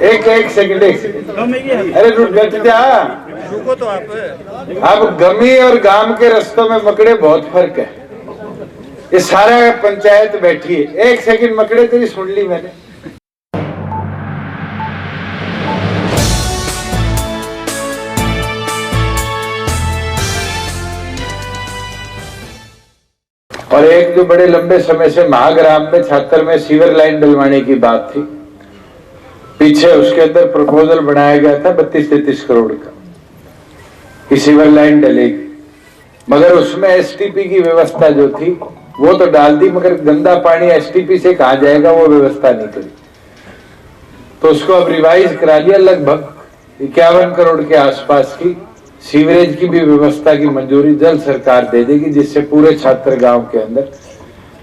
एक सेकंड अरे रुक जा, रुको तो आप। अब गमी और गांव के रास्तों में मकड़े बहुत फर्क है। ये सारा पंचायत बैठी है। एक सेकंड मकड़े तेरी सुन ली मैंने। और एक जो बड़े लंबे समय से महाग्राम में छात्र में सीवर लाइन डलवाने की बात थी, पीछे उसके अंदर प्रपोजल बनाया गया था 32-33 करोड़ का कि सीवर लाइन डलेगी, मगर उसमें एसटीपी की व्यवस्था जो थी वो तो डाल दी, मगर गंदा पानी एसटीपी से कहां जाएगा वो व्यवस्था नहीं करी। तो उसको अब रिवाइज करा लिया। लगभग 51 करोड़ के आसपास की सीवरेज की भी व्यवस्था की मंजूरी जल्द सरकार दे देगी, जिससे पूरे छात्र गांव के अंदर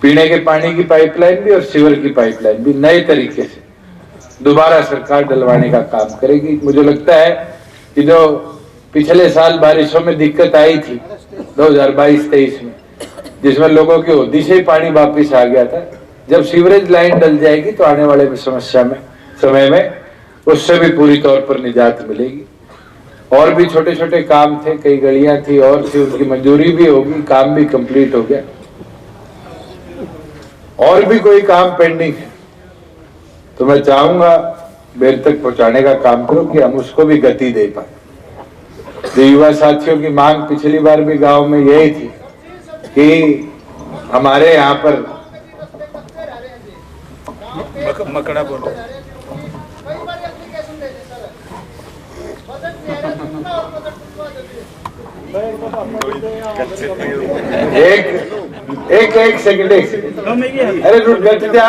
पीने के पानी की पाइपलाइन भी और सीवर की पाइपलाइन भी नए तरीके से दोबारा सरकार डलवाने का काम करेगी। मुझे लगता है कि जो पिछले साल बारिशों में दिक्कत आई थी 2022-23 में, जिसमें लोगों की होदी से ही पानी वापिस आ गया था, जब सीवरेज लाइन डल जाएगी तो आने वाले समय में उससे भी पूरी तौर पर निजात मिलेगी। और भी छोटे छोटे काम थे, कई गलियां थी और थी, उनकी मंजूरी भी होगी, काम भी कंप्लीट हो गया। और भी कोई काम पेंडिंग है तो मैं चाहूंगा मेरे तक पहुंचाने का काम करो कि हम उसको भी गति दे पाए। जो युवा साथियों की मांग पिछली बार भी गांव में यही थी कि हमारे यहाँ पर मकड़ा बोलो एक सेकंड अरे रुक जा,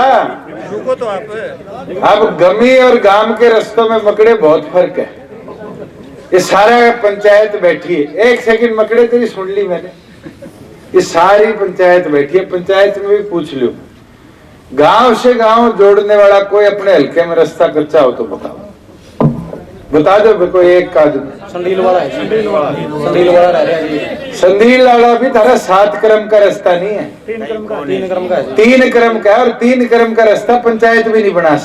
रुको तो आप। अब गमी और गांव के रास्तों में मकड़े बहुत फर्क है। ये सारा पंचायत बैठी है। एक सेकंड मकड़े तेरी सुन ली मैंने। ये सारी पंचायत बैठी है। पंचायत में भी पूछ लो, गांव से गांव जोड़ने वाला कोई अपने हल्के में रास्ता कच्चा हो तो बताओ, बता दो कोई एक का। संदील वाला भी तारा 7 क्रम का रास्ता नहीं है, 3 क्रम का है। और 3 क्रम का रास्ता पंचायत भी नहीं बना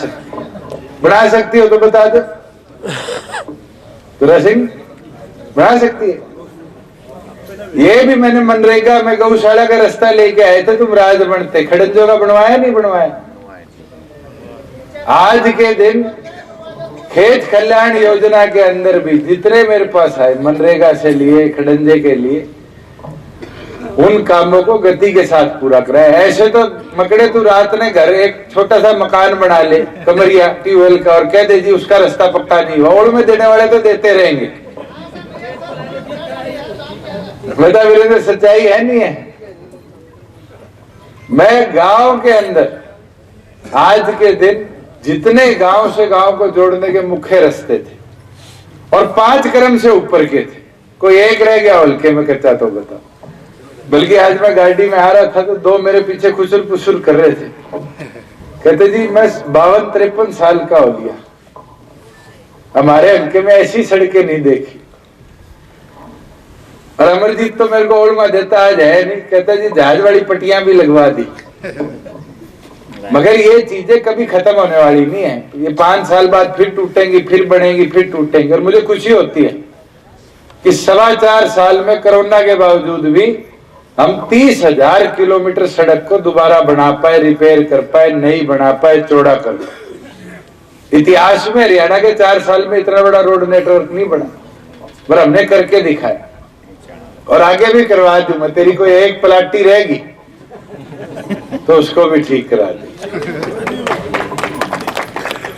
सकती हो तो बता दो। तुरा सिंह बना सकती है। ये भी मैंने मनरेगा में गौशाला का रास्ता लेके आए थे, तुम राज बनते खड़ंजों का बनवाया नहीं बनवाया। आज के दिन खेत कल्याण योजना के अंदर भी जितने मेरे पास आए मनरेगा से लिए खड़ंजे के लिए, उन कामों को गति के साथ पूरा कराए। ऐसे तो मकड़े तू रात ने घर एक छोटा सा मकान बना ले कमरिया ट्यूबवेल का और कह दे जी उसका रास्ता पक्का नहीं हुआ, ओड़ में देने वाले तो देते रहेंगे। बता वीरेंद्र सच्चाई है नहीं है। मैं गांव के अंदर आज के दिन जितने गांव से गांव को जोड़ने के मुख्य रास्ते थे और 5 क्रम से ऊपर के थे, कोई एक रह गया हल्के में कच्चा तो बताओ। बल्कि आज मैं गाड़ी में आ रहा था तो 2 मेरे पीछे खुसुर पुसुर कर रहे थे, कहते जी मैं 52-53 साल का हो गया, हमारे हल्के में ऐसी सड़कें नहीं देखी। और अमरजीत तो मेरे को ओढ़मा देता आज है नहीं, कहता जी जहाज वाली पट्टियां भी लगवा दी। मगर ये चीजें कभी खत्म होने वाली नहीं है। ये 5 साल बाद फिर टूटेंगी, फिर बनेंगी, फिर टूटेंगी। और मुझे खुशी होती है कि 4.25 साल में कोरोना के बावजूद भी हम 30,000 किलोमीटर सड़क को दोबारा बना पाए, रिपेयर कर पाए, नई बना पाए, चौड़ा कर पाए। इतिहास में हरियाणा के 4 साल में इतना बड़ा रोड नेटवर्क नहीं बना, पर हमने करके दिखाया और आगे भी करवा दूंगा। तेरी कोई एक पलाटी रहेगी तो उसको भी ठीक करा दे।